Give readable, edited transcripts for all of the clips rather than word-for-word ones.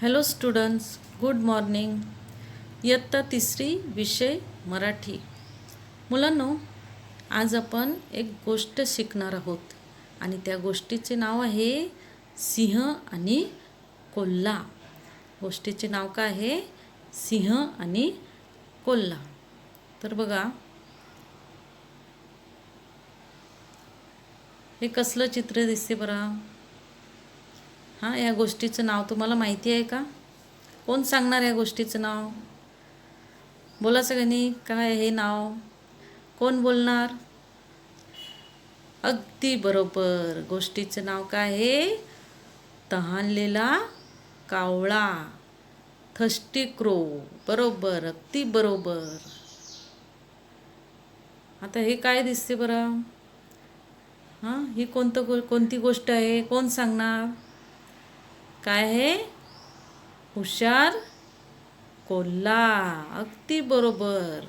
Hello students, good morning. इयत्ता तिसरी, विषय मराठी. मुलांनो, आज आपण एक गोष्ट शिकणार आहोत आणि त्या गोष्टीचे नाव आहे सिंह आणि कोल्हा. गोष्टीचे नाव काय आहे? सिंह आणि कोल्हा. तर बघा, हे कसलं चित्र दिसते बरं? हां, या गोष्टीचं नाव तुम्हाला माहिती आहे का? कोण सांगणार या गोष्टीचं नाव? बोला सगळ्यांनी, काय हे नाव? कोण बोलणार? अगदी बरोबर. गोष्टीचं नाव काय आहे? तहानलेला कावळा, थर्स्टी क्रो. बरोबर, अगदी बरोबर. आता हे काय दिसते बरं? हां, ही कोणती गोष्ट आहे? कोण सांगणार? काय आहे? हुशार कोल्हा. अगदी बरोबर.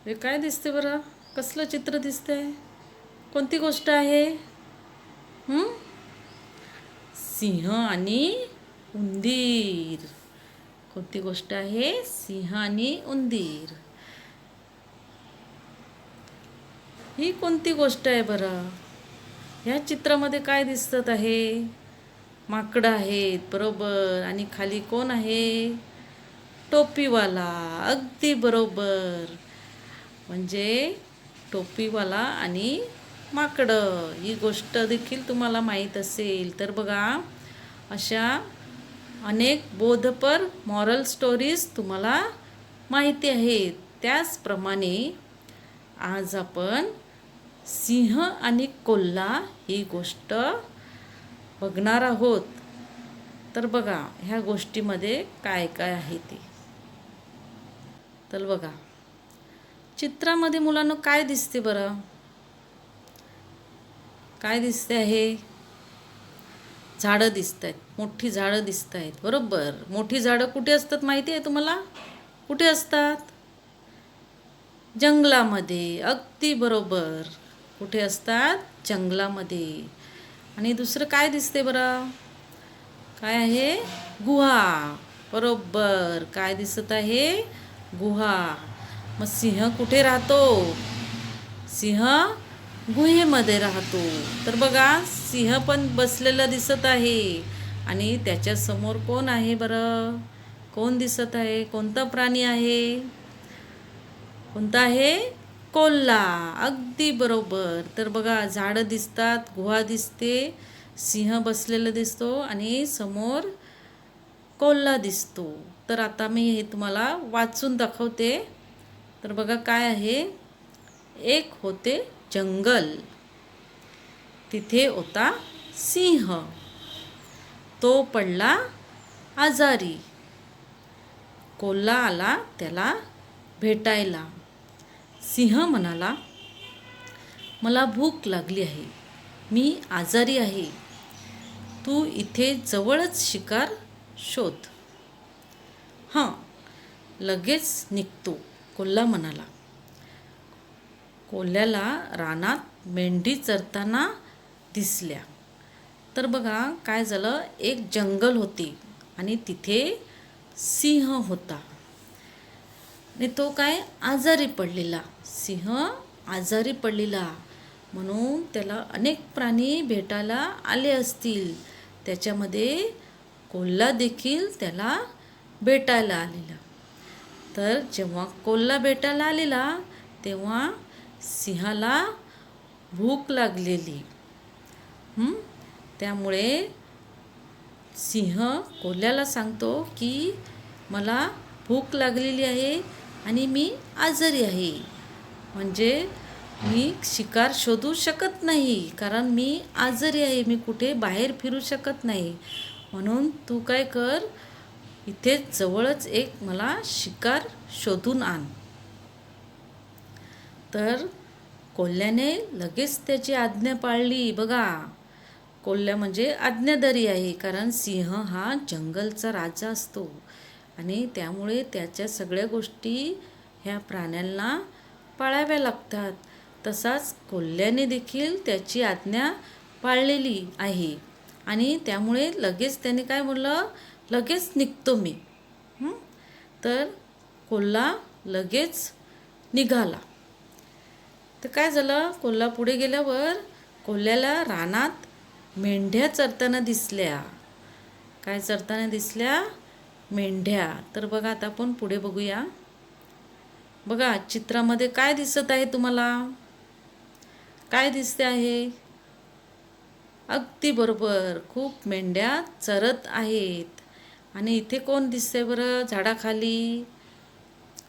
हे काय दिसते बरं? कसलं चित्र दिसतंय? कोणती गोष्ट आहे? सिंह आणि उंदीर. कोणती गोष्ट आहे? सिंह आणि उंदीर. ही कोणती गोष्ट आहे बरं? ह्या चित्रामध्ये काय दिसत आहे? माकडं आहेत, बरोबर. आणि खाली कोण आहे? टोपीवाला. अगदी बरोबर. म्हणजे टोपीवाला आणि माकडं, ही गोष्ट देखील तुम्हाला माहीत असेल. तर बघा, अशा अनेक बोधपर मॉरल स्टोरीज तुम्हाला माहिती आहेत. त्याचप्रमाणे आज आपण सिंह आणि कोल्हा ही गोष्ट बघणार आहोत. तर बघा, ह्या गोष्टीमध्ये काय काय आहे ते. तर बघा, चित्रामध्ये मुलांना काय दिसते बरं? काय दिसते आहे? झाडं दिसत आहेत, मोठी झाडं दिसत आहेत. बरोबर. मोठी झाडं कुठे असतात माहिती आहे तुम्हाला? कुठे असतात? जंगलामध्ये. अगदी बरोबर. कुठे असतात? जंगलामध्ये. आणि दुसरं काय दिसते बरं? काय आहे? गुहा. बरोबर. काय दिसत आहे? गुहा. मग सिंह कुठे राहतो? सिंह गुहेमध्ये राहतो. तर बघा, सिंह पण बसलेला दिसत आहे. आणि त्याच्या समोर कोण आहे बरं? कोण दिसत आहे? कोणता प्राणी आहे? कोणता आहे? कोल्हा. अगदी बरोबर. तर बघा, झाडं दिसतात, गुहा दिसते, सिंह बसलेला दिसतो आणि समोर कोल्हा दिसतो. तर आता मी हे तुम्हाला वाचून दाखवते. तर बघा काय आहे? एक होते जंगल, तिथे होता सिंह. तो पडला आजारी. कोल्हा आला त्याला भेटायला. सिंह म्हणाला, मला भूक लागली आहे, मी आजारी आहे, तू इथे जवळच शिकार शोध. हां, लगेच निघतो, कोल्हा म्हणाला. कोल्ह्याला रानात मेंढी चरताना दिसल्या. तर बघा काय झालं, एक जंगल होते आणि तिथे सिंह होता आणि तो काय आजारी पडलेला. सिंह आजारी पडलेला म्हणून त्याला अनेक प्राणी भेटायला आले असतील. त्याच्यामध्ये कोल्हा देखील त्याला भेटायला आलेला. तर जेव्हा कोल्हा भेटायला आलेला तेव्हा सिंहाला भूक लागलेली. त्यामुळे सिंह कोल्ह्याला सांगतो की मला भूक लागलेली आहे आणि मी आजारी आहे, म्हणजे मी शिकार शोधू शकत नाही, कारण मी आजारी आहे, मी कुठे बाहेर फिरू शकत नाही. म्हणून तू काय कर, इथे जवळच एक मला शिकार शोधून आण. तर कोल्ह्याने लगेच त्याची आज्ञा पाळली. बघा, कोल्हा म्हणजे आज्ञाधारी आहे, कारण सिंह हा जंगलचा राजा असतो आणि त्यामुळे त्याच्या सगळ्या गोष्टी ह्या प्राण्यांना पाळाव्या लागतात. तसाच कोल्ह्याने देखील त्याची आज्ञा पाळलेली आहे आणि त्यामुळे लगेच त्याने काय बोललं, लगेच निघतो मी. तर कोल्हा लगेच निघाला. तर काय झालं, कोल्हा पुढे गेल्यावर कोल्ह्याला रानात मेंढ्या चरताना दिसल्या. काय चरताना दिसल्या? मेंढ्या. तर बघा, आता आपण पुढे बघूया. बघा चित्रामध्ये काय दिसत आहे तुम्हाला? काय दिसते आहे? अगदी बरोबर, खूप मेंढ्या चरत आहेत. आणि इथे कोण दिसते बरं झाडाखाली?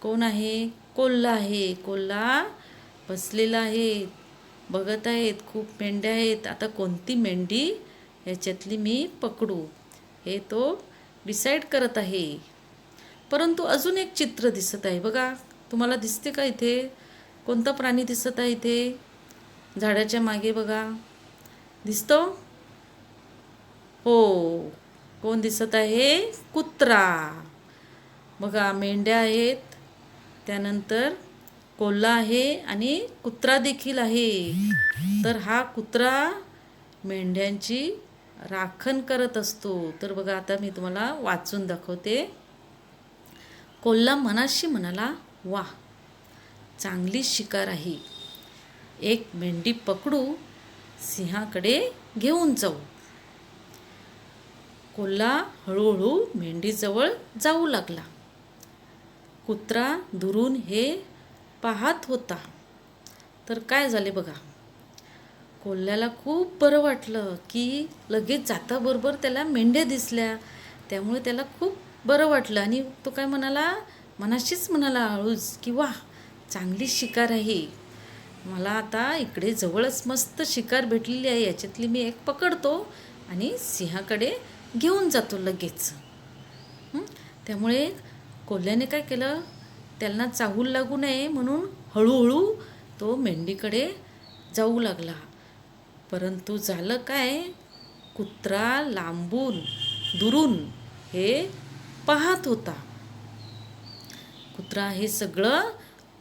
कोण आहे? कोल्हा आहे. कोल्हा बसलेला आहे, बघत आहेत. खूप मेंढ्या आहेत. आता कोणती मेंढी याच्यातली मी पकडू हे तो डिसाईड करत आहे. परंतु अजून एक चित्र दिसत आहे बघा. तुम्हाला दिसते का इथे? कोणता प्राणी दिसत आहे इथे? झाडाच्या मागे बघा, दिसतो? हो, कोण दिसत आहे? कुत्रा. बघा, मेंढ्या आहेत, त्यानंतर कोल्हा आहे आणि कुत्रा देखील आहे. तर हा कुत्रा मेंढ्यांची राखण करत असतो. तर बघा, आता मी तुम्हाला वाचून दाखवते. कोल्हा मनाशी म्हणाला, वाह, चांगली शिकार आहे. एक मेंढी पकडू, सिंहाकडे घेऊन जाऊ. कोल्हा हळूहळू मेंढीजवळ जाऊ लागला. कुत्रा दुरून हे पाहत होता. तर काय झाले बघा, कोल्ह्याला खूप बरं वाटलं की लगेच जाताबरोबर त्याला मेंढ्या दिसल्या. त्यामुळे त्याला खूप बरं वाटलं आणि तो काय म्हणाला, मनाशीच म्हणाला हळूच की वाह, चांगली शिकार आहे. मला आता इकडे जवळच मस्त शिकार भेटलेली आहे, याच्यातली मी एक पकडतो आणि सिंहाकडे घेऊन जातो लगेच. त्यामुळे कोल्ह्याने काय केलं, त्यांना चाहूल लागू नये म्हणून हळूहळू तो मेंढीकडे जाऊ लागला. परंतु झालं काय, कुत्रा लांबून दुरून हे पाहत होता. कुत्रा हे सगळं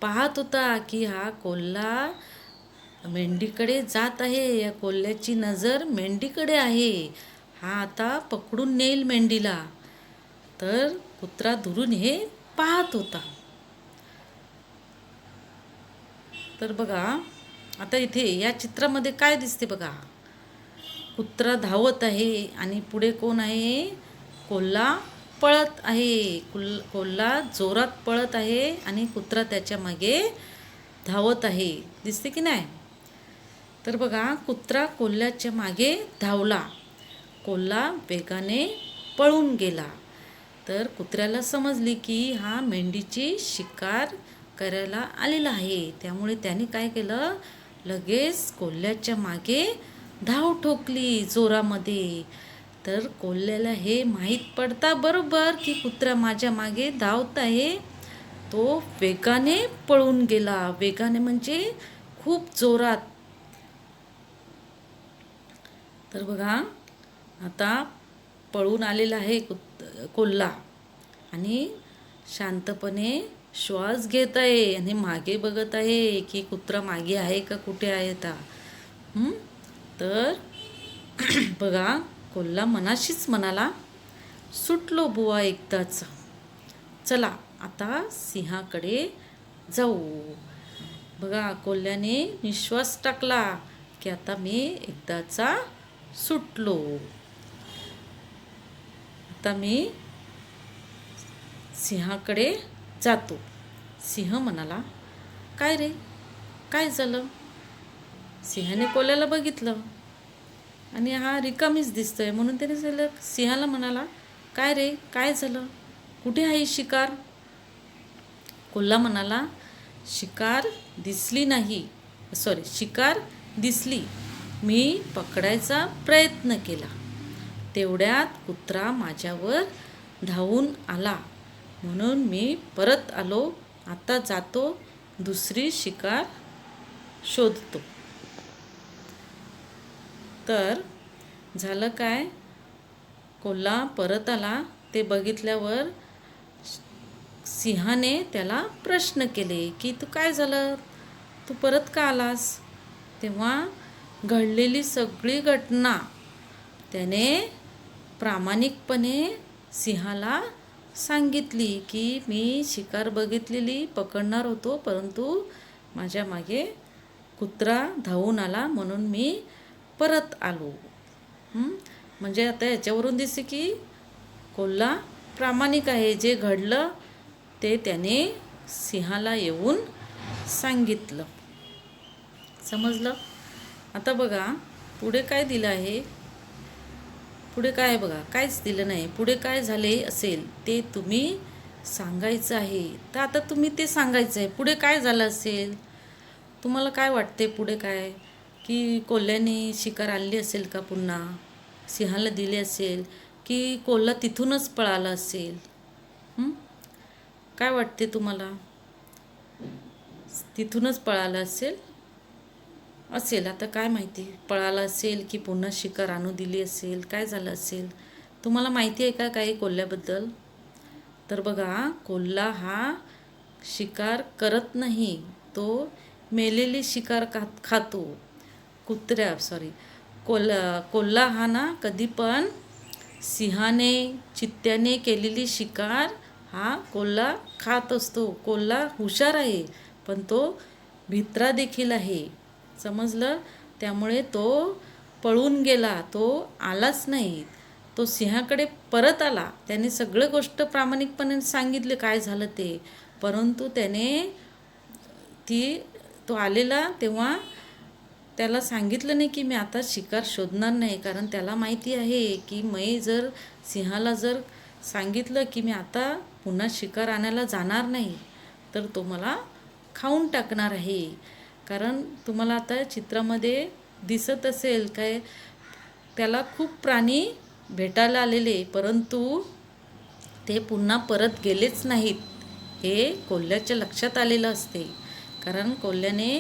पाहत होता की हा कोल्हा मेंढीकडे जात आहे. या कोल्ह्याची नजर मेंढीकडे आहे. हा आता पकडून नेईल मेंढीला. तर कुत्रा दुरून हे पाहत होता. तर बघा, आता इथे या चित्रामध्ये काय दिसते बघा, कुत्रा धावत आहे आणि पुढे कोण आहे? कोल्हा पळत आहे. कोल्हा जोरात पळत आहे आणि कुत्रा त्याच्या मागे धावत आहे. दिसते की नाही? तर बघा, कुत्रा कोल्ह्याच्या मागे धावला. कोल्हा वेगाने पळून गेला. तर कुत्र्याला समजली की हा मेंढीची शिकार करायला आलेला आहे. त्यामुळे त्याने काय केलं, लगेच कोल्ह्याच्या मागे धाव ठोकली जोरामध्ये. तर कोल्ह्याला हे माहीत पडता बरोबर की कुत्रा माझ्या मागे धावत आहे, तो वेगाने पळून गेला. वेगाने म्हणजे खूप जोरात. तर बघा, आता पळून आलेला आहे कोल्हा आणि शांतपणे श्वास घेत आहे आणि मागे बघत आहे की कुत्रा मागे आहे का कुठे आहे आता. तर बघा, कोल्हा मनाशीच म्हणाला, सुटलो बुवा एकदाचा. चला आता सिंहाकडे जाऊ. बघा, कोल्ह्याने निश्वास टाकला की आता मी एकदाचा सुटलो. आता मी सिंहाकडे जातो. सिंह म्हणाला, काय रे, काय झालं? सिंहाने कोल्ह्याला बघितलं आणि हा रिकामीच दिसतोय म्हणून त्याने सिंहाला म्हणाला, काय रे, काय झालं? कुठे आहे शिकार? कोल्हा म्हणाला, शिकार दिसली नाही, शिकार दिसली, मी पकडायचा प्रयत्न केला. तेवढ्यात कुत्रा माझ्यावर धावून आला म्हणून मी परत आलो. आता जातो, दुसरी शिकार शोधतो. तर झालं काय, कोल्हा परत आला. ते बघितल्यावर सिंहाने त्याला प्रश्न केले की तू काय झालं, तू परत का आलास? तेव्हा घडलेली सगळी घटना त्याने प्रामाणिकपणे सिंहाला सांगितली की मी शिकार बघितलेली, पकडणार होतो, परंतु माझ्या मागे कुत्रा धावून आला म्हणून मी परत आलो. म्हणजे आता याच्यावरून दिसते की कोल्हा प्रामाणिक आहे. जे घडलं ते त्याने सिंहाला येऊन सांगितलं. समजलं? आता बघा पुढे काय दिलं आहे. पुढे काय बघा, काहीच दिलं नाही. पुढे काय झाले असेल ते तुम्ही सांगायचं आहे. तर आता तुम्ही ते सांगायचं आहे. पुढे काय झालं असेल, तुम्हाला काय वाटते? पुढे काय, की कोल्ह्याने शिकार आणली असेल का, पुन्हा सिंहाला दिली असेल, की कोल्हा तिथूनच पळाला असेल? काय वाटते तुम्हाला? तिथूनच पळाला असेल. आता काय माहिती, पळाला असेल की पुन्हा शिकार आणू दिली असेल, काय झालं असेल? तुम्हाला माहिती आहे का काही कोल्ह्याबद्दल? तर बघा, कोल्हा हा शिकार करत नाही, तो मेलेली शिकार खातो. कोल्हा हा ना कधी पण सिंहाने, चित्त्याने केलेली शिकार हा कोल्हा खात असतो. कोल्हा हुशार आहे, पण तो भित्रा देखील आहे. समजलं? त्यामुळे तो पळून गेला, तो आलाच नाही. तो सिंहाकडे परत आला. त्याने सगळं गोष्ट प्रामाणिकपणे सांगितले काय झालं ते, परंतु त्याने तो आलेला तेव्हा त्याला सांगितलं नाही की मी आता शिकार शोधणार नाही. कारण त्याला माहिती आहे की मी जर सिंहाला जर सांगितलं की मी आता पुन्हा शिकार आणायला जाणार नाही, तर तो मला खाऊन टाकणार आहे. कारण तुम्हाला आता चित्रामध्ये दिसत असेल काय, त्याला खूप प्राणी भेटायला आलेले, परंतु ते पुन्हा परत गेलेच नाहीत. हे कोल्ह्याच्या लक्षात आलेलं असते. कारण कोल्ह्याने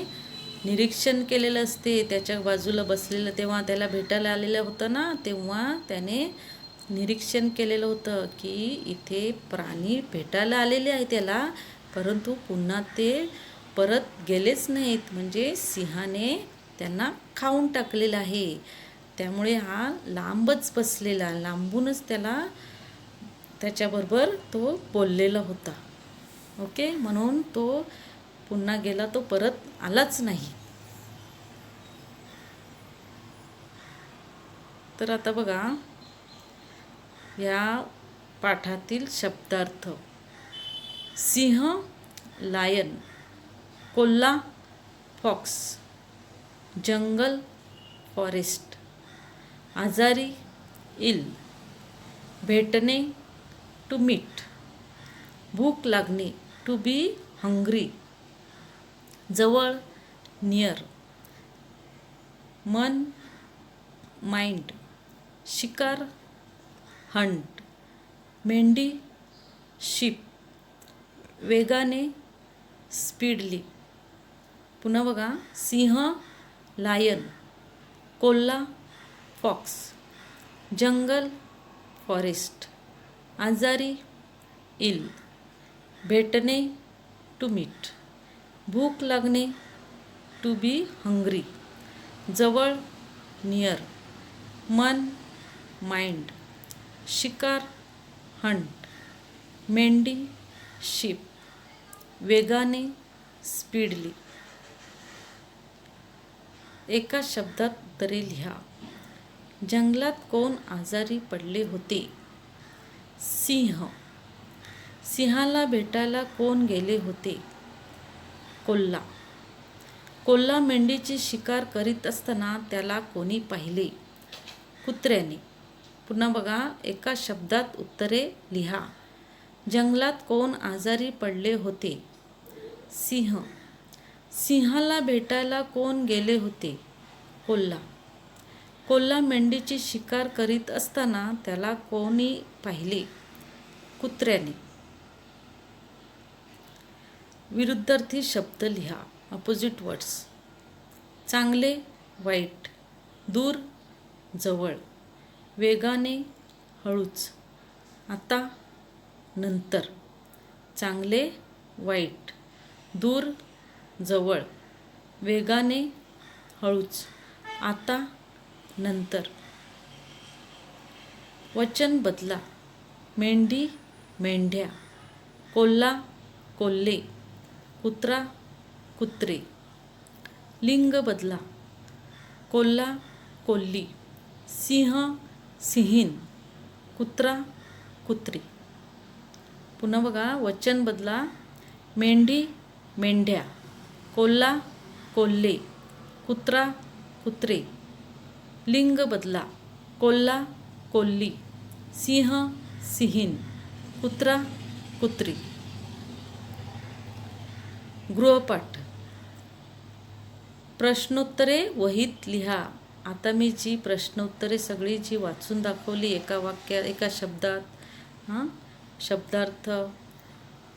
निरीक्षण केलेलं असते. त्याच्या बाजूला बसलेलं तेव्हा त्याला भेटायला आलेलं होतं ना, तेव्हा त्याने निरीक्षण केलेलं होतं की इथे प्राणी भेटायला आलेले आहे त्याला, परंतु पुन्हा ते परत गेलेच नाहीत. म्हणजे सिंहाने त्यांना खाऊन टाकलेलं आहे. त्यामुळे हा लांबच बसलेला, लांबूनच त्याच्याबरोबर तो बोललेला होता. ओके, म्हणून तो पुन्हा गेला, तो परत आलाच नाही. तर आता बघा या पाठातील शब्दार्थ. सिंह लायन, कोल्हा फॉक्स, जंगल फॉरेस्ट, आजारी इल, भेटणे टू मीट, भूक लागणे टू बी हंग्री, जवळ नियर, मन माइंड, शिकार हंट, मेंढी शीप, वेगाने स्पीडली. पुन्हा बघा, सिंह लायन, कोल्हा फॉक्स, जंगल फॉरेस्ट, आजारी इल, भेटणे टू मीट, भूक लागणे टू बी हंग्री, जवळ नियर, मन माइंड, शिकार हंट, मेंढी शीप, वेगाने स्पीडली. एका शब्दात तरी लिहा. जंगलात कोण आजारी पडले होते? सिंह. सिंहाला भेटायला कोण गेले होते? कोल्हा. कोल्हा मेंढीची शिकार करीत असताना त्याला कोणी पाहिले? कुत्र्याने. पुन्हा बघा, एका शब्दात उत्तरे लिहा. जंगलात कोण आजारी पडले होते? सिंह. सिंहाला भेटायला कोण गेले होते? कोल्हा. कोल्हा मेंढीची शिकार करीत असताना त्याला कोणी पाहिले? कुत्र्याने. विरुद्धार्थी शब्द लिहा. Opposite words. चांगले वाईट, दूर जवळ, वेगाने हळूच, आता नंतर. चांगले वाईट, दूर जवळ, वेगाने हळूच, आता, नंतर. वचन बदला. मेंढी, मेंढ्या. कोल्हा, कोल्हे. कुत्रा, कुत्रे. लिंग बदला. कोल्हा, कोल्ही. सिंह, सिंहीण. कुत्रा, कुत्री. पुन्हा बघा, वचन बदला. मेंढी, मेंढ्या. कोल्हा, कोल्हे. कुत्रा, कुत्रे. लिंग बदला. कोल्हा, कोल्ही. सिंह, सिंहीण. कुत्रा, कुत्री. गृहपाठ. प्रश्नोत्तरे वहीत लिहा. आता मी जी प्रश्नोत्तरे सगळी जी वाचून दाखवली एका वाक्यात, एका शब्दात, शब्दार्थ,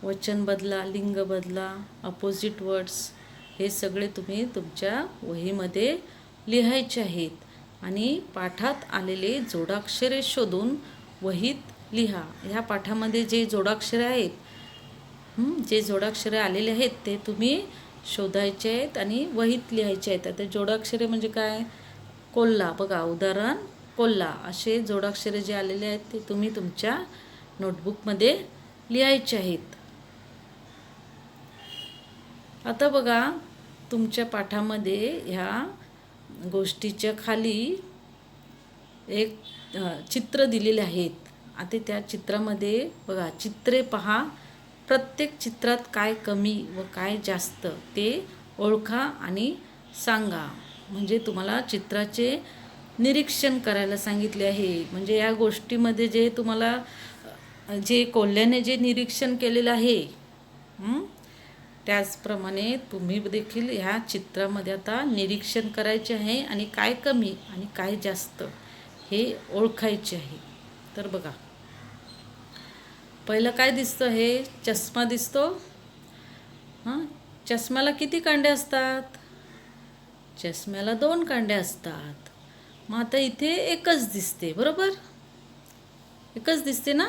वचन बदला, लिंग बदला, अपोजिट वर्ड्स, हे सगळे तुम्ही तुमच्या वहीमध्ये लिहायचे आहेत आणि पाठात आलेले जोडाक्षरे शोधून वहीत लिहा. ह्या पाठामध्ये जे जोडाक्षरे आहेत, जे जोडाक्षरे आलेले आहेत ते तुम्ही शोधायचे आहेत आणि वहीत लिहायचे आहेत. आता जोडाक्षरे म्हणजे काय? कोल्हा, बघा उदाहरण कोल्हा, असे जोडाक्षरे जे आलेले आहेत ते तुम्ही तुमच्या नोटबुकमध्ये लिहायचे आहेत. आता बघा, तुमच्या पाठामध्ये ह्या गोष्टीच्या खाली एक चित्र दिलेले आहेत. आता त्या चित्रामध्ये बघा, चित्रे पहा. प्रत्येक चित्रात काय कमी व काय जास्त ते ओळखा आणि सांगा. म्हणजे तुम्हाला चित्राचे निरीक्षण करायला सांगितले आहे. म्हणजे या गोष्टीमध्ये जे तुम्हाला जे कोल्ह्याने जे निरीक्षण केलेलं आहे, त्याचप्रमाणे तुम्ही देखील ह्या चित्रामध्ये आता निरीक्षण करायचे आहे आणि काय कमी आणि काय जास्त हे ओळखायचे आहे. तर बघा, पहिलं काय दिसतं? हे चष्मा दिसतो. चष्म्याला किती कांडे असतात? चष्म्याला 2 कांडे असतात. मग आता इथे एकच दिसते, बरोबर? एकच दिसते ना?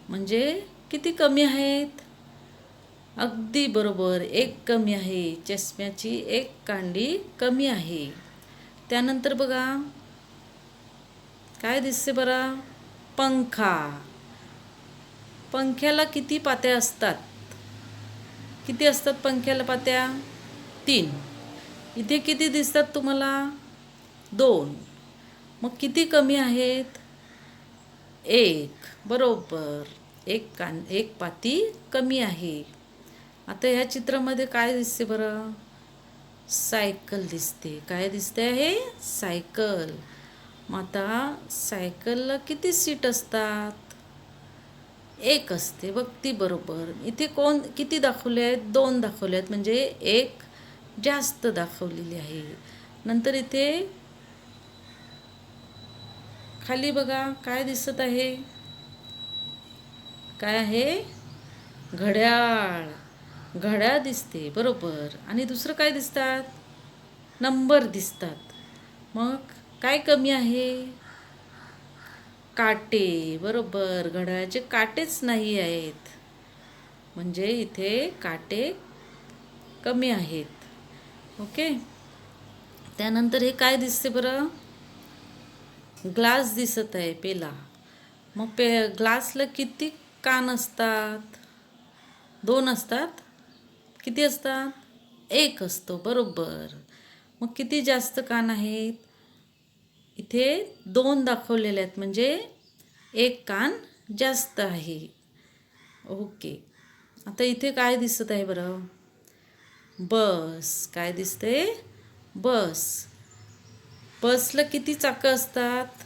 म्हणजे किती कमी आहेत? अगदी बरोबर, 1 कमी आहे. चष्म्याची 1 कांडी कमी आहे. त्यानंतर बघा, काय दिसते बरं? पंखा. पंख्याला किती पात्या असतात? किती असतात पंख्याला पात्या? 3. इथे किती दिसतात तुम्हाला? 2. मग किती कमी आहेत? 1. बरोबर, 1 पाती कमी आहे. आता ह्या चित्रामध्ये काय दिसते बरं? सायकल दिसते. काय दिसते आहे? सायकल. मग आता सायकलला किती सीट असतात? 1 असते. बघ, ती बरोबर. इथे किती दाखवले आहेत? 2 दाखवले आहेत, म्हणजे 1 जास्त दाखवलेली आहे. नंतर इथे खाली बघा, काय दिसत आहे? काय आहे? घड्याळ. घड्याळ दिसते, बरोबर. आणि दुसरं काय दिसतात? नंबर दिसतात. मग काय कमी आहे? काटे. बरोबर, घड्याळाचे काटेच नाही आहेत, म्हणजे इथे काटे कमी आहेत. ओके. त्यानंतर हे काय दिसते बरं? ग्लास दिसत आहे, पेला. मग ग्लासला किती कान असतात? 2 असतात. किती असतात? 1 असतो, बरोबर. मग किती जास्त कान आहेत? इथे 2 दाखवलेले आहेत, म्हणजे 1 कान जास्त आहे. ओके. आता इथे काय दिसत आहे बरं? बस. काय दिसते? बस. बसला किती चाकं असतात?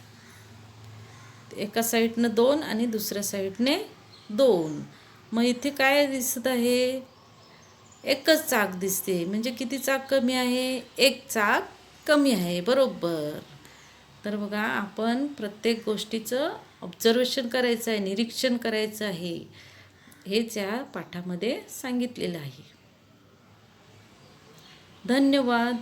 एका साईडनं 2 आणि दुसऱ्या साईडने 2. मग इथे काय दिसत आहे? एकच चाक दिसते, म्हणजे किती चाक कमी आहे? 1 चाक कमी आहे, बरोबर. तर बघा, आपण प्रत्येक गोष्टीचं ऑब्झर्वेशन करायचं आहे, निरीक्षण करायचं आहे. हेच या पाठामध्ये सांगितलेलं आहे. धन्यवाद.